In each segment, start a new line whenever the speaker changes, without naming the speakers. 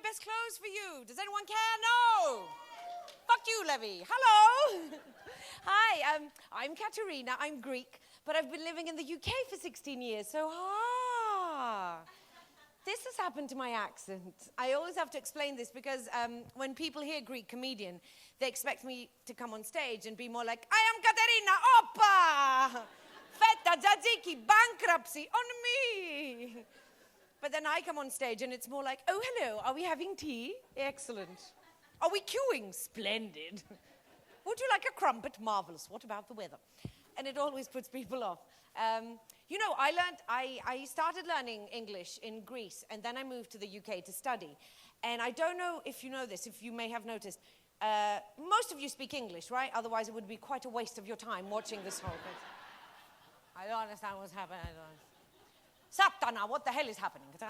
best clothes for you. Does anyone care? No. Fuck you, Levy. Hello. Hi, I'm Katerina. I'm Greek, but I've been living in the UK for 16 years, so this has happened to my accent. I always have to explain this because when people hear Greek comedian, they expect me to come on stage and be more like, I am Katerina, oppa! Feta, tzatziki, bankruptcy, on me! But then I come on stage and it's more like, oh, hello, are we having tea? Excellent. Are we queuing? Splendid. Would you like a crumpet? Marvelous. What about the weather? And it always puts people off. You know, I started learning English in Greece, and then I moved to the UK to study. And I don't know if you know this, if you may have noticed, most of you speak English, right? Otherwise it would be quite a waste of your time watching this whole thing. I don't understand what's happening. Satana, what the hell is happening? No,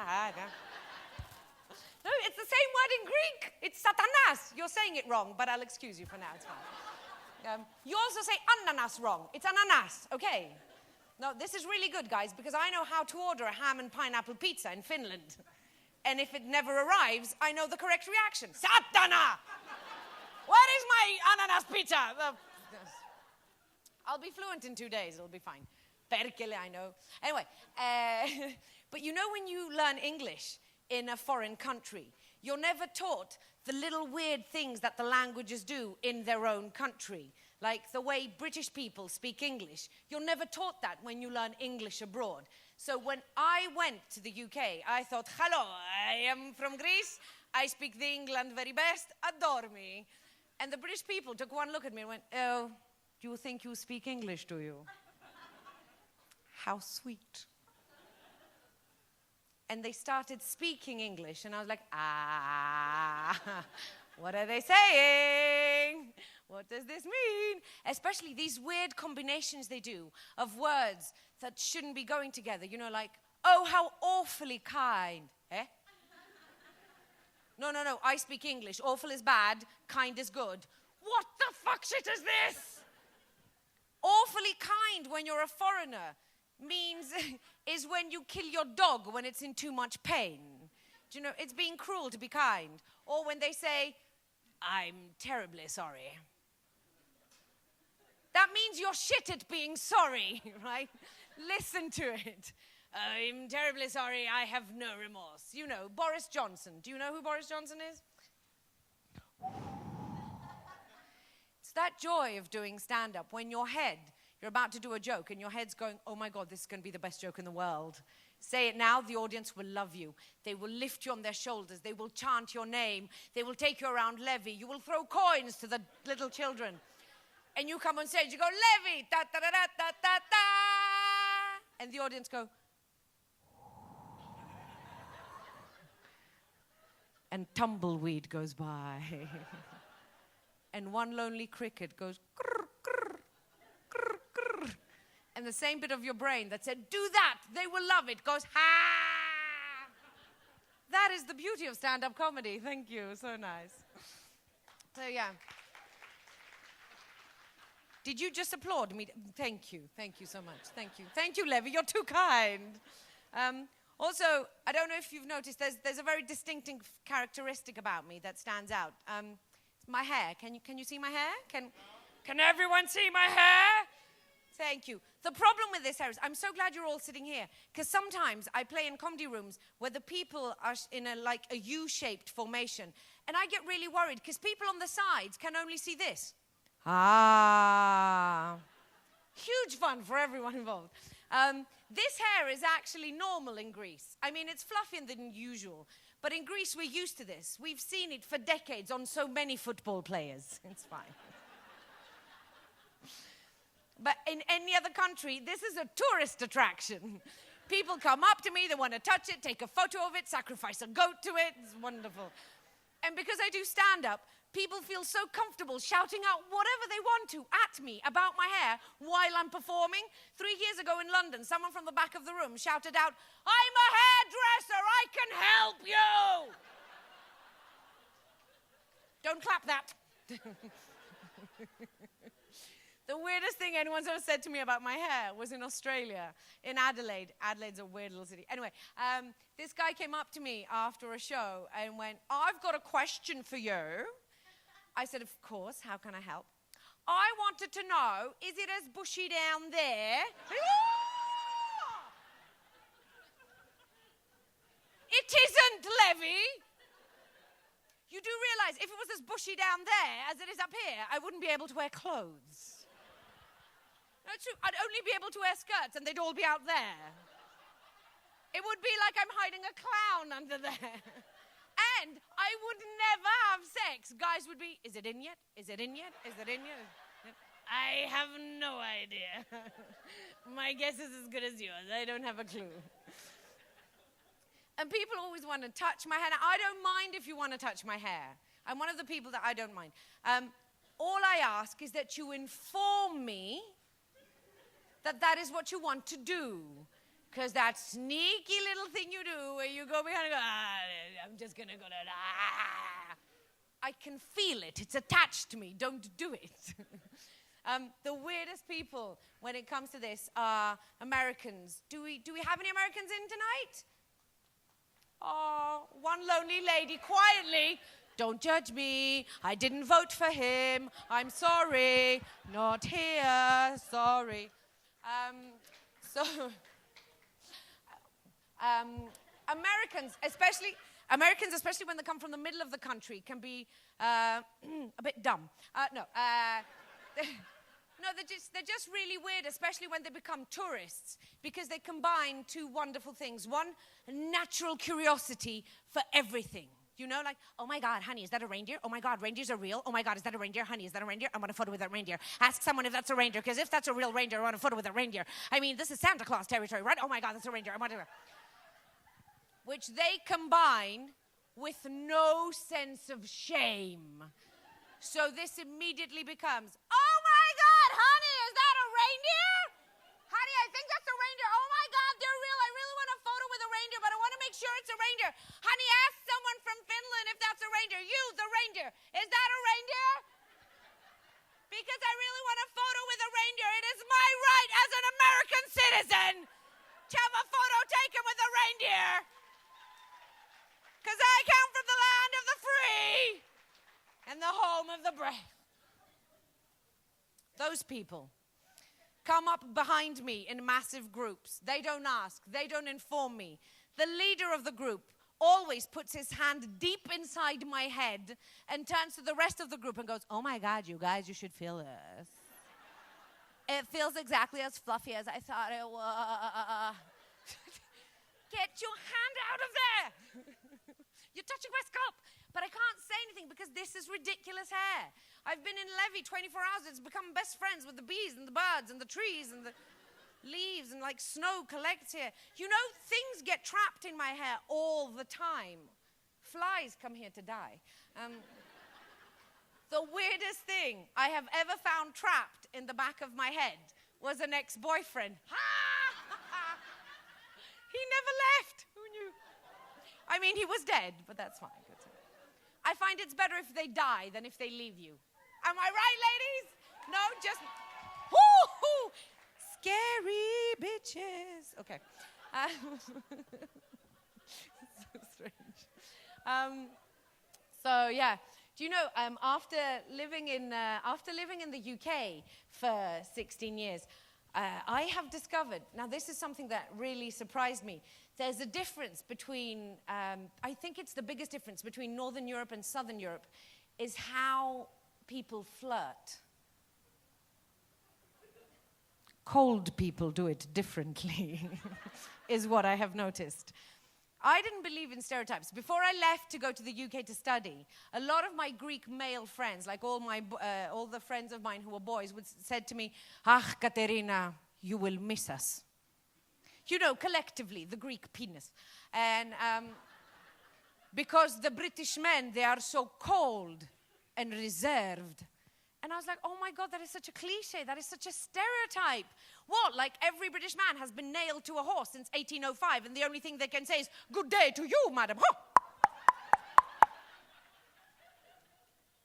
it's the same word in Greek. It's satanas. You're saying it wrong, but I'll excuse you for now. It's fine. You also say ananas wrong. It's ananas, okay? No, this is really good, guys, because I know how to order a ham and pineapple pizza in Finland. And if it never arrives, I know the correct reaction. Satana! Where is my ananas pizza? I'll be fluent in 2 days. It'll be fine. Perkele, I know. Anyway, but you know when you learn English in a foreign country, you're never taught the little weird things that the languages do in their own country. Like the way British people speak English. You're never taught that when you learn English abroad. So when I went to the UK, I thought, hello, I am from Greece. I speak the England very best. Adore me. And the British people took one look at me and went, oh, you think you speak English, do you? How sweet. And they started speaking English, and I was like, what are they saying? What does this mean? Especially these weird combinations they do of words that shouldn't be going together. You know, like, oh, how awfully kind. Eh? No, I speak English. Awful is bad, kind is good. What the fuck shit is this? Awfully kind when you're a foreigner is when you kill your dog when it's in too much pain. Do you know, it's being cruel to be kind. Or when they say, I'm terribly sorry. That means you're shit at being sorry, right? Listen to it. I'm terribly sorry, I have no remorse. You know, Boris Johnson. Do you know who Boris Johnson is? It's that joy of doing stand-up when you're about to do a joke and your head's going, oh my God, this is going to be the best joke in the world. Say it now, the audience will love you. They will lift you on their shoulders. They will chant your name. They will take you around Levy. You will throw coins to the little children. And you come on stage, you go, Levy, ta ta ta ta ta ta. And the audience go. And tumbleweed goes by. And one lonely cricket goes, grr, grr, grr, grr. And the same bit of your brain that said, do that, they will love it, goes, ha! That is the beauty of stand-up comedy. Thank you, so nice. So, yeah. Did you just applaud me? Thank you so much. Thank you, Levy, you're too kind. Also, I don't know if you've noticed, there's a very distinctive characteristic about me that stands out. My hair. Can you see my hair? Can everyone see my hair? Thank you. The problem with this hair is, I'm so glad you're all sitting here, because sometimes I play in comedy rooms where the people are in a U-shaped formation, and I get really worried, because people on the sides can only see this. Huge fun for everyone involved. This hair is actually normal in Greece. I mean, it's fluffier than usual. But in Greece, we're used to this. We've seen it for decades on so many football players. It's fine. But in any other country, this is a tourist attraction. People come up to me, they want to touch it, take a photo of it, sacrifice a goat to it. It's wonderful. And because I do stand-up, people feel so comfortable shouting out whatever they want to at me about my hair while I'm performing. 3 years ago in London, someone from the back of the room shouted out, I'm a hairdresser, I can help you! Don't clap that. The weirdest thing anyone's ever said to me about my hair was in Australia, in Adelaide. Adelaide's a weird little city. Anyway, this guy came up to me after a show and went, I've got a question for you. I said, of course, how can I help? I wanted to know, is it as bushy down there? It isn't, Levy. You do realize if it was as bushy down there as it is up here, I wouldn't be able to wear clothes. No, it's true. I'd only be able to wear skirts and they'd all be out there. It would be like I'm hiding a clown under there. And I would never have sex. Guys would be, is it in yet? Is it in yet? Is it in yet? I have no idea. My guess is as good as yours. I don't have a clue. And people always want to touch my hair. Now, I don't mind if you want to touch my hair. I'm one of the people that I don't mind. All I ask is that you inform me that that is what you want to do. Because that sneaky little thing you do where you go behind and go, I'm just going to go, I can feel it. It's attached to me. Don't do it. The weirdest people when it comes to this are Americans. Do we have any Americans in tonight? Oh, one lonely lady quietly. Don't judge me. I didn't vote for him. I'm sorry. Not here. Sorry. Americans, especially when they come from the middle of the country, can be a bit dumb. They're just really weird, especially when they become tourists, because they combine two wonderful things. One, natural curiosity for everything. You know, like, oh my God, honey, is that a reindeer? Oh my God, reindeers are real. Oh my God, is that a reindeer? Honey, is that a reindeer? I want a photo with that reindeer. Ask someone if that's a reindeer, because if that's a real reindeer, I want a photo with a reindeer. I mean, this is Santa Claus territory, right? Oh my God, that's a reindeer. I want to... Which they combine with no sense of shame. So this immediately becomes, oh my God, honey, is that a reindeer? Honey, I think that's a reindeer. Oh my God, they're real. I really want a photo with a reindeer, but I want to make sure it's a reindeer. Honey, ask someone from Finland if that's a reindeer. You, the reindeer. Is that a reindeer? Because I really want a photo with a reindeer. It is my right as an American citizen to have a photo taken with a reindeer. Because I come from the land of the free and the home of the brave. Those people come up behind me in massive groups. They don't ask. They don't inform me. The leader of the group always puts his hand deep inside my head and turns to the rest of the group and goes, oh my God, you guys, you should feel this. It feels exactly as fluffy as I thought it was. Get your hand out of there. You're touching my scalp. But I can't say anything because this is ridiculous hair. I've been in Levy 24 hours. It's become best friends with the bees and the birds and the trees and the leaves and like snow collects here. You know, things get trapped in my hair all the time. Flies come here to die. The weirdest thing I have ever found trapped in the back of my head was an ex-boyfriend. He never left. Who knew? I mean, he was dead, but that's fine. I find it's better if they die than if they leave you. Am I right, ladies? No, just... Woo-hoo! Scary bitches. Okay. So strange. So, yeah. Do you know, after living in the UK for 16 years, I have discovered, now this is something that really surprised me, there's a difference between, I think it's the biggest difference between Northern Europe and Southern Europe, is how people flirt. Cold people do it differently, is what I have noticed. I didn't believe in stereotypes. Before I left to go to the UK to study, a lot of my Greek male friends, like all the friends of mine who were boys, said to me, Katerina, you will miss us. You know, collectively, the Greek penis. And because the British men, they are so cold and reserved. And I was like, oh my God, that is such a cliche. That is such a stereotype. What, like every British man has been nailed to a horse since 1805, and the only thing they can say is, good day to you, madam. Huh.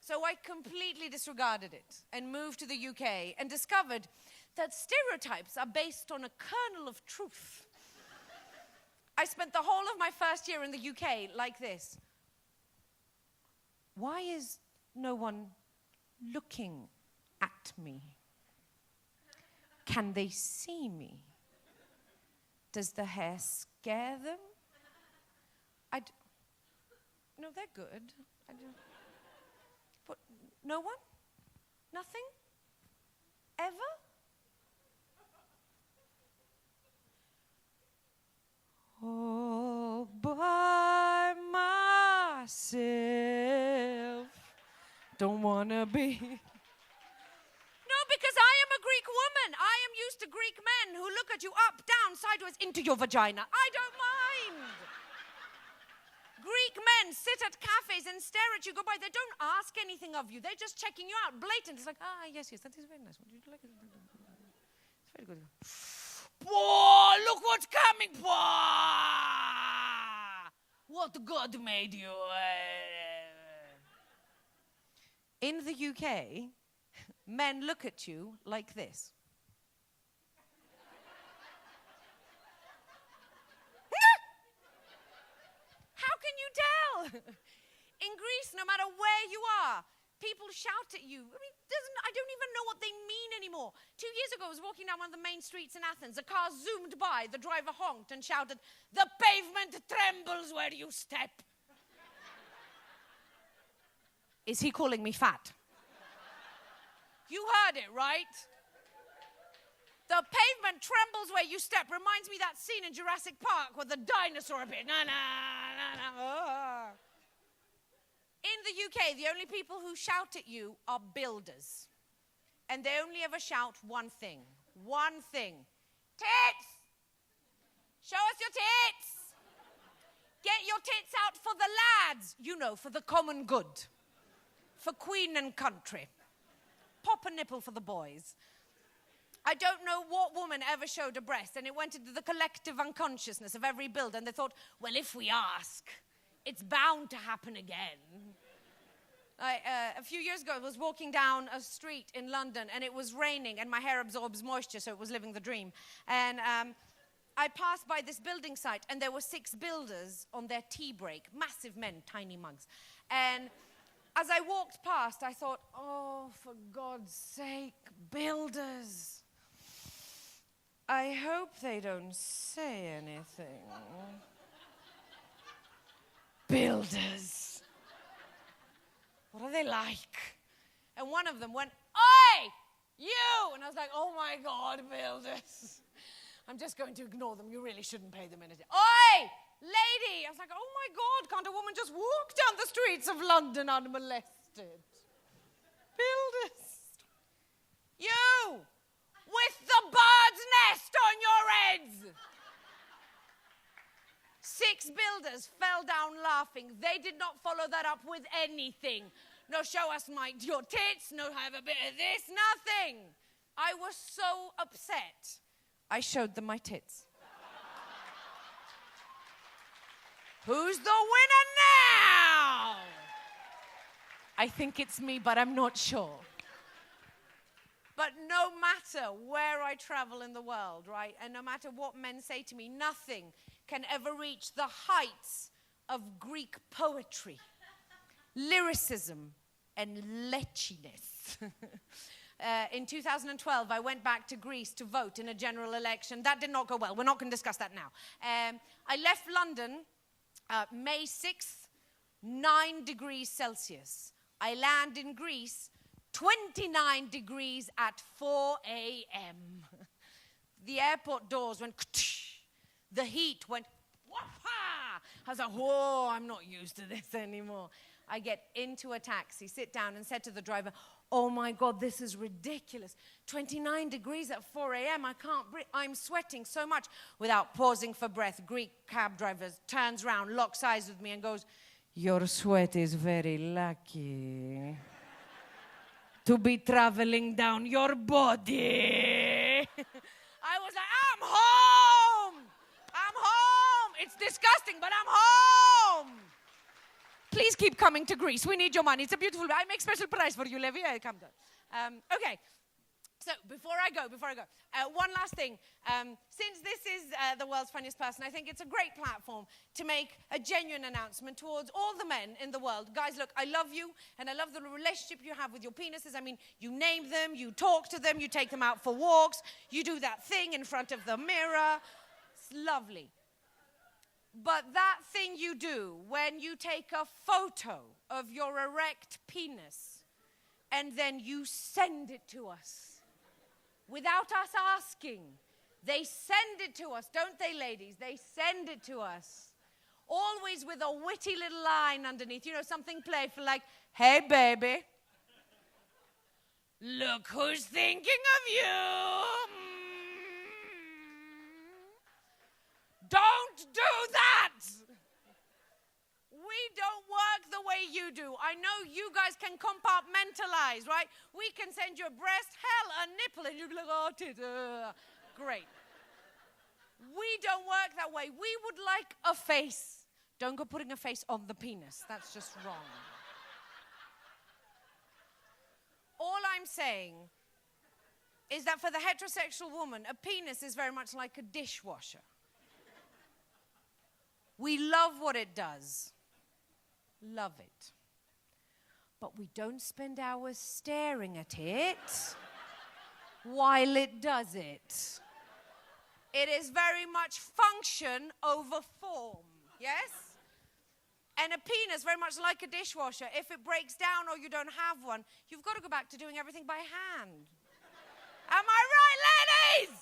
So I completely disregarded it and moved to the UK and discovered that stereotypes are based on a kernel of truth. I spent the whole of my first year in the UK like this. Why is no one looking at me? Can they see me? Does the hair scare them? No, they're good. But no one? Nothing? Ever? All by myself. Don't wanna be. No, because I am a Greek woman. I am used to Greek men who look at you up, down, sideways, into your vagina. I don't mind. Greek men sit at cafes and stare at you, go by. They don't ask anything of you. They're just checking you out. Blatant. It's like, yes, that is very nice. Would you like it? It's very good. Whoa, look what's coming. Whoa. What God made you. In the UK, men look at you like this. How can you tell? In Greece, no matter where you are, people shout at you. I don't even know what they mean anymore. 2 years ago, I was walking down one of the main streets in Athens. A car zoomed by. The driver honked and shouted, "The pavement trembles where you step." Is he calling me fat? You heard it, right? The pavement trembles where you step. Reminds me that scene in Jurassic Park with the dinosaur a bit. In the UK, the only people who shout at you are builders. And they only ever shout one thing. One thing. Tits! Show us your tits! Get your tits out for the lads. You know, for the common good. For Queen and country. Pop a nipple for the boys. I don't know what woman ever showed a breast, and it went into the collective unconsciousness of every builder, and they thought, well, if we ask, it's bound to happen again. A few years ago, I was walking down a street in London, and it was raining, and my hair absorbs moisture, so it was living the dream. And I passed by this building site, and there were 6 builders on their tea break, massive men, tiny mugs. And as I walked past, I thought, oh, for God's sake, builders. I hope they don't say anything. Builders. What are they like? And one of them went, "Oi, you!" And I was like, oh my God, builders. I'm just going to ignore them. You really shouldn't pay them anything. Oi, lady! I was like, oh my God, can't a woman just walk down the streets of London unmolested? Builders. You! With the bird's nest on your heads! 6 builders fell down laughing. They did not follow that up with anything. No, show us your tits, no, have a bit of this, nothing. I was so upset. I showed them my tits. Who's the winner now? I think it's me, but I'm not sure. But no matter where I travel in the world, right, and no matter what men say to me, nothing can ever reach the heights of Greek poetry, lyricism, and lechiness. In 2012, I went back to Greece to vote in a general election. That did not go well. We're not going to discuss that now. I left London May 6th, 9 degrees Celsius. I land in Greece 29 degrees at 4 a.m. The airport doors went, the heat went, wah-ha! I was like, whoa, I'm not used to this anymore. I get into a taxi, sit down, and said to the driver, oh my God, this is ridiculous. 29 degrees at 4 a.m., I can't breathe. I'm sweating so much. Without pausing for breath, Greek cab driver turns around, locks eyes with me, and goes, your sweat is very lucky to be traveling down your body. I was like, I'm home. I'm home. It's disgusting, but I'm home. Please keep coming to Greece. We need your money. It's a beautiful... I make special price for you, Levi. Come down. Okay. So before I go, one last thing. Since this is the world's funniest person, I think it's a great platform to make a genuine announcement towards all the men in the world. Guys, look, I love you, and I love the relationship you have with your penises. I mean, you name them, you talk to them, you take them out for walks, you do that thing in front of the mirror. It's lovely. But that thing you do when you take a photo of your erect penis and then you send it to us, without us asking. They send it to us, don't they, ladies? They send it to us. Always with a witty little line underneath. You know, something playful like, hey, baby. Look who's thinking of you. Don't do that. We don't work the way you do. I know you guys can compartmentalize, right? We can send you a breast, hell, a nipple, and you'd be like, oh, great. We don't work that way. We would like a face. Don't go putting a face on the penis. That's just wrong. All I'm saying is that for the heterosexual woman, a penis is very much like a dishwasher. We love what it does. Love it. But we don't spend hours staring at it while it does it. It is very much function over form, yes? And a penis, very much like a dishwasher, if it breaks down or you don't have one, you've got to go back to doing everything by hand. Am I right, ladies?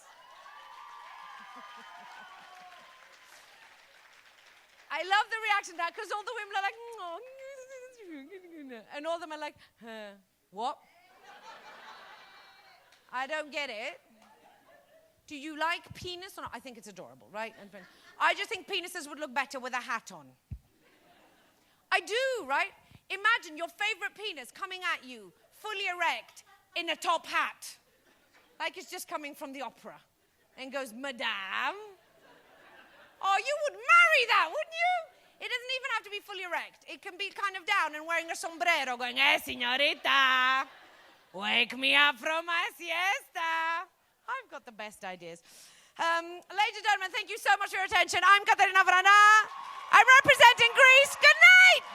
I love the reaction to that, because all the women are like, oh, and all of them are like, what? I don't get it. Do you like penis or not? I think it's adorable, right? I just think penises would look better with a hat on. I do, right? Imagine your favorite penis coming at you, fully erect, in a top hat. Like it's just coming from the opera. And goes, Madame. Oh, you would marry that, wouldn't you? It doesn't even have to be fully erect. It can be kind of down and wearing a sombrero going, señorita, wake me up from my siesta. I've got the best ideas. Ladies and gentlemen, thank you so much for your attention. I'm KATERINA VRANA. I'm representing Greece. Good night.